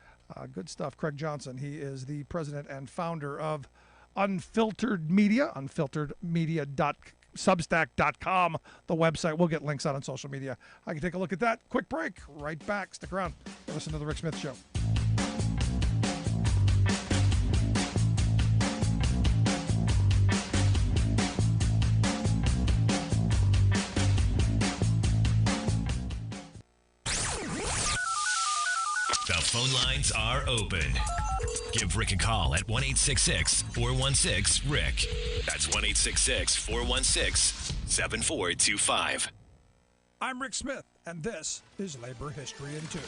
Good stuff. Craig Johnson. He is the president and founder of Unfiltered Media, unfilteredmedia.substack.com, the website. We'll get links out on social media. I can take a look at that. Quick break. Right back. Stick around. Listen to The Rick Smith Show. The phone lines are open. Give Rick a call at 1-866-416-RICK. That's 1-866-416-7425. I'm Rick Smith, and this is Labor History in 2.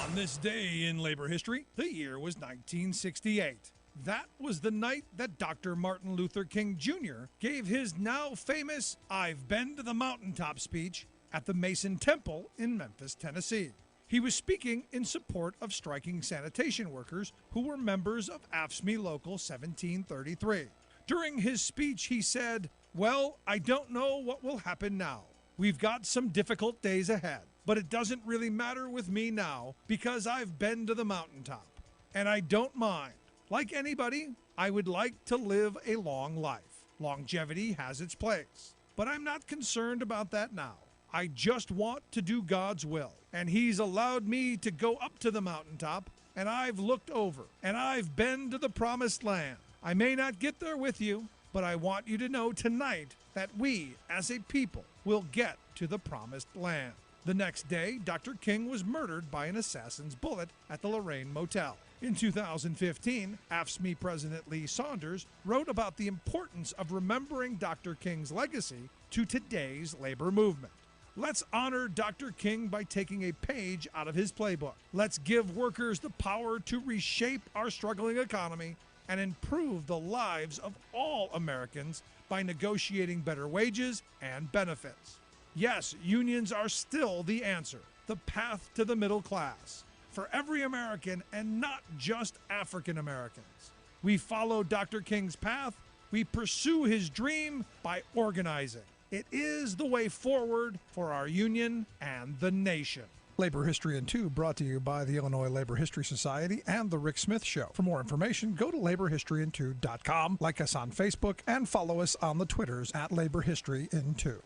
On this day in labor history, the year was 1968. That was the night that Dr. Martin Luther King Jr. gave his now famous "I've Been to the Mountaintop" speech at the Mason Temple in Memphis, Tennessee. He was speaking in support of striking sanitation workers who were members of AFSCME Local 1733. During his speech, he said, "Well, I don't know what will happen now. We've got some difficult days ahead, but it doesn't really matter with me now because I've been to the mountaintop, and I don't mind. Like anybody, I would like to live a long life. Longevity has its place, but I'm not concerned about that now. I just want to do God's will, and He's allowed me to go up to the mountaintop, and I've looked over, and I've been to the promised land. I may not get there with you, but I want you to know tonight that we, as a people, will get to the promised land." The next day, Dr. King was murdered by an assassin's bullet at the Lorraine Motel. In 2015, AFSCME President Lee Saunders wrote about the importance of remembering Dr. King's legacy to today's labor movement. Let's honor Dr. King by taking a page out of his playbook. Let's give workers the power to reshape our struggling economy and improve the lives of all Americans by negotiating better wages and benefits. Yes, unions are still the answer, the path to the middle class, for every American and not just African Americans. We follow Dr. King's path. We pursue his dream by organizing. It is the way forward for our union and the nation. Labor History in 2 brought to you by the Illinois Labor History Society and The Rick Smith Show. For more information, go to laborhistoryin2.com, like us on Facebook, and follow us on the Twitters at Labor History in 2.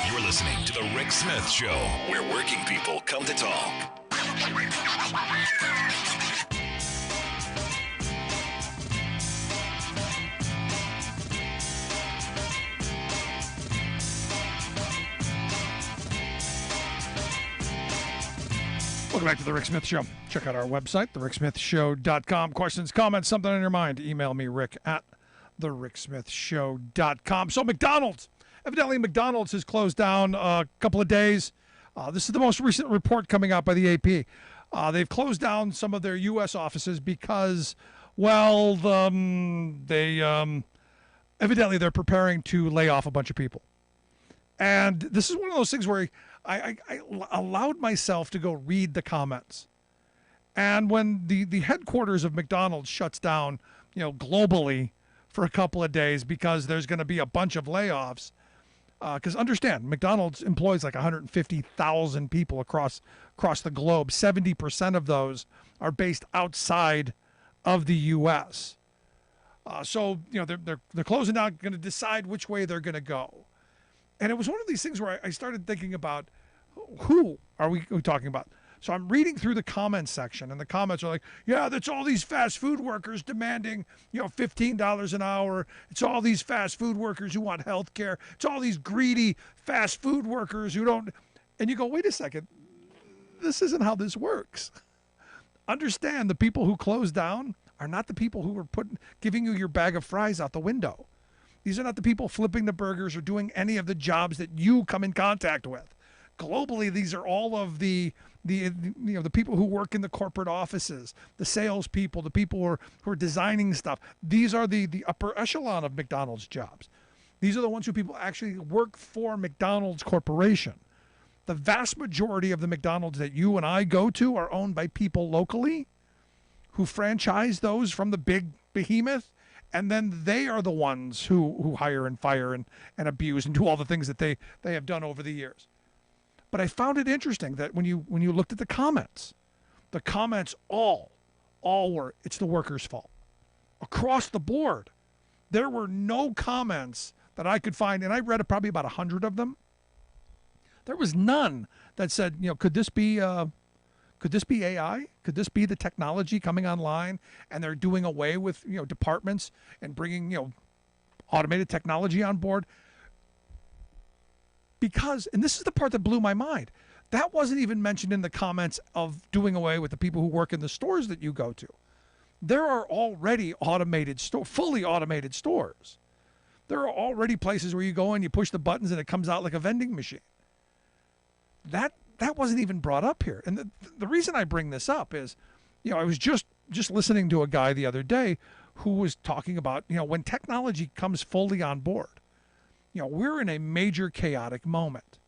You're listening to The Rick Smith Show, where working people come to talk. Welcome back to The Rick Smith Show. Check out our website, thericksmithshow.com. Questions, comments, something on your mind, email me, Rick, at thericksmithshow.com. So McDonald's. Evidently, McDonald's has closed down a couple of days. This is the most recent report coming out by the AP. They've closed down some of their U.S. offices because, well, evidently they're preparing to lay off a bunch of people. And this is one of those things where I allowed myself to go read the comments. And when the headquarters of McDonald's shuts down, globally for a couple of days because there's going to be a bunch of layoffs, because understand, McDonald's employs like 150,000 people across the globe. 70% of those are based outside of the U.S. So they're closing down, going to decide which way they're going to go. And it was one of these things where I started thinking about who are we talking about? So I'm reading through the comments section, and the comments are like, yeah, that's all these fast food workers demanding, $15 an hour. It's all these fast food workers who want health care. It's all these greedy fast food workers who don't. And you go, wait a second. This isn't how this works. Understand, the people who close down are not the people who are giving you your bag of fries out the window. These are not the people flipping the burgers or doing any of the jobs that you come in contact with. Globally, these are all of the people who work in the corporate offices, the salespeople, the people who are designing stuff. These are the upper echelon of McDonald's jobs. These are the ones who people actually work for McDonald's Corporation. The vast majority of the McDonald's that you and I go to are owned by people locally who franchise those from the big behemoth, and then they are the ones who hire and fire and abuse and do all the things that they have done over the years. But I found it interesting that when you looked at the comments all were, it's the workers' fault. Across the board, there were no comments that I could find, and I read probably about 100 of them. There was none that said, could this be AI? Could this be the technology coming online and they're doing away with, departments and bringing, automated technology on board? Because, and this is the part that blew my mind, that wasn't even mentioned in the comments of doing away with the people who work in the stores that you go to. There are already fully automated stores. There are already places where you go and you push the buttons and it comes out like a vending machine. That wasn't even brought up here. And the reason I bring this up is, I was just listening to a guy the other day who was talking about, when technology comes fully on board, we're in a major chaotic moment.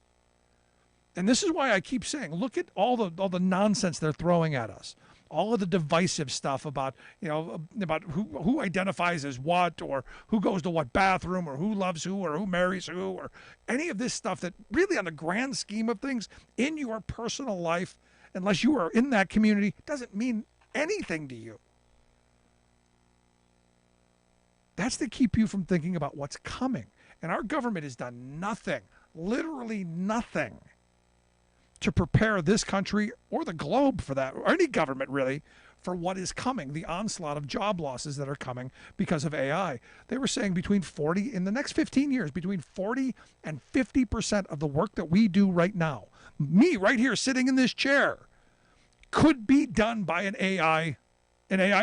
And this is why I keep saying, look at all the nonsense they're throwing at us. All of the divisive stuff about, about who identifies as what, or who goes to what bathroom, or who loves who, or who marries who, or any of this stuff that really, on the grand scheme of things, in your personal life, unless you are in that community, doesn't mean anything to you. That's to keep you from thinking about what's coming. And our government has done nothing, literally nothing, to prepare this country or the globe for that, or any government really, for what is coming, the onslaught of job losses that are coming because of AI. They were saying in the next 15 years, between 40 and 50% of the work that we do right now, me right here sitting in this chair, could be done by an AI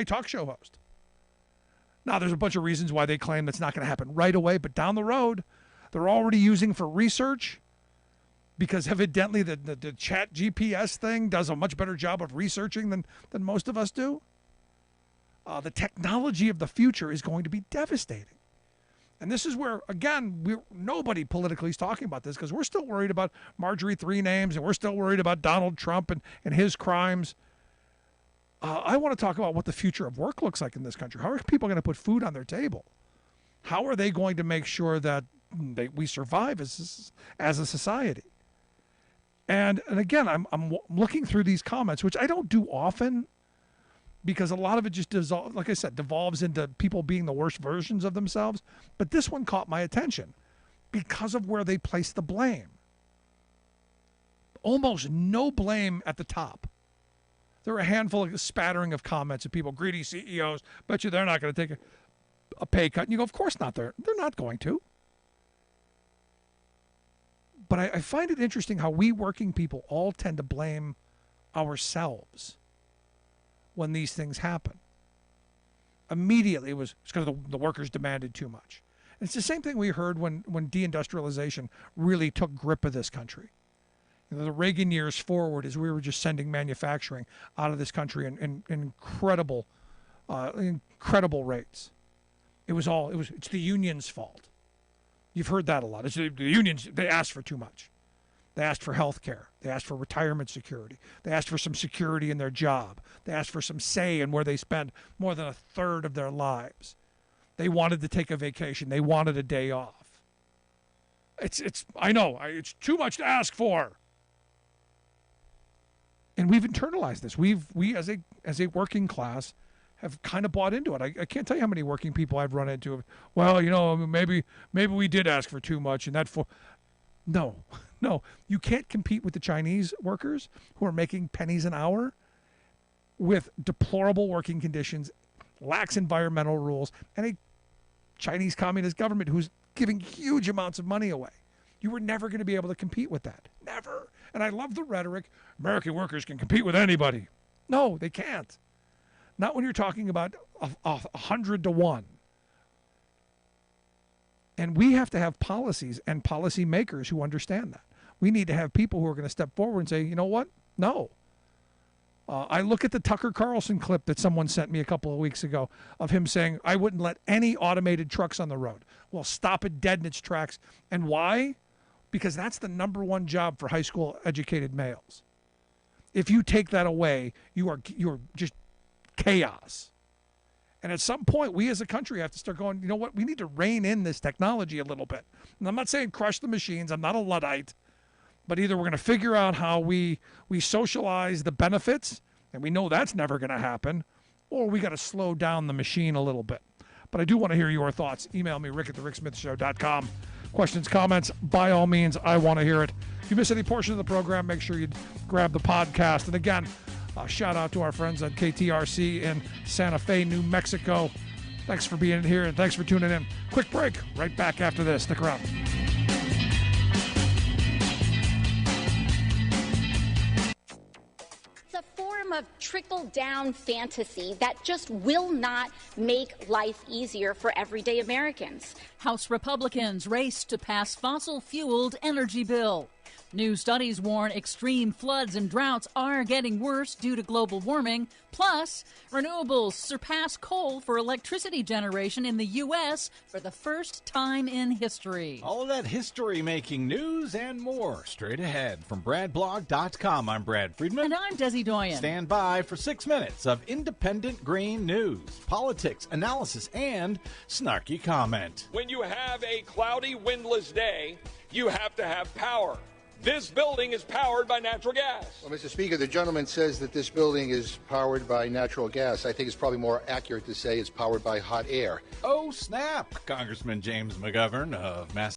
talk show host. Now, there's a bunch of reasons why they claim that's not going to happen right away, but down the road, they're already using for research, because evidently the chat GPS thing does a much better job of researching than most of us do. The technology of the future is going to be devastating. And this is where, again, nobody politically is talking about this, because we're still worried about Marjorie Three Names, and we're still worried about Donald Trump and his crimes. I want to talk about what the future of work looks like in this country. How are people going to put food on their table? How are they going to make sure that we survive as a society? And again, I'm looking through these comments, which I don't do often, because a lot of it just devolves into people being the worst versions of themselves. But this one caught my attention because of where they place the blame. Almost no blame at the top. There were a handful of spattering of comments of people, greedy CEOs, bet you they're not going to take a pay cut. And you go, of course not. They're not going to. But I find it interesting how we working people all tend to blame ourselves when these things happen. Immediately, it's because the workers demanded too much. And it's the same thing we heard when deindustrialization really took grip of this country. The Reagan years forward, as we were just sending manufacturing out of this country in incredible rates. It's the union's fault. You've heard that a lot. It's the unions, they asked for too much. They asked for health care. They asked for retirement security. They asked for some security in their job. They asked for some say in where they spend more than a third of their lives. They wanted to take a vacation. They wanted a day off. I know, it's too much to ask for. And we've internalized this. We as a working class have kind of bought into it. I can't tell you how many working people I've run into. Well, maybe we did ask for too much, and no, you can't compete with the Chinese workers who are making pennies an hour with deplorable working conditions, lax environmental rules, and a Chinese communist government who's giving huge amounts of money away. You were never going to be able to compete with that. Never. And I love the rhetoric, American workers can compete with anybody. No, they can't. Not when you're talking about 100 to 1. And we have to have policies and policy makers who understand that. We need to have people who are going to step forward and say, you know what? No. I look at the Tucker Carlson clip that someone sent me a couple of weeks ago of him saying, I wouldn't let any automated trucks on the road. Well, stop it dead in its tracks. And why? Because that's the number one job for high school educated males. If you take that away, you're just chaos. And at some point, we as a country have to start going, you know what? We need to rein in this technology a little bit. And I'm not saying crush the machines. I'm not a Luddite. But either we're going to figure out how we socialize the benefits, and we know that's never going to happen, or we got to slow down the machine a little bit. But I do want to hear your thoughts. Email me, rick@thericksmithshow.com. Questions, comments, by all means, I want to hear it. If you miss any portion of the program, make sure you grab the podcast. And again, shout out to our friends at KTRC in Santa Fe, New Mexico. Thanks for being here, and thanks for tuning in. Quick break. Right back after this. Stick around. Of trickle-down fantasy that just will not make life easier for everyday Americans. House Republicans race to pass fossil-fueled energy bill. New studies warn extreme floods and droughts are getting worse due to global warming. Plus, renewables surpass coal for electricity generation in the U.S. for the first time in history. All of that history-making news and more straight ahead from BradBlog.com. I'm Brad Friedman. And I'm Desi Doyen. Stand by for 6 minutes of independent green news, politics, analysis, and snarky comment. When you have a cloudy, windless day, you have to have power. This building is powered by natural gas. Well, Mr. Speaker, the gentleman says that this building is powered by natural gas. I think it's probably more accurate to say it's powered by hot air. Oh, snap, Congressman James McGovern of Massachusetts.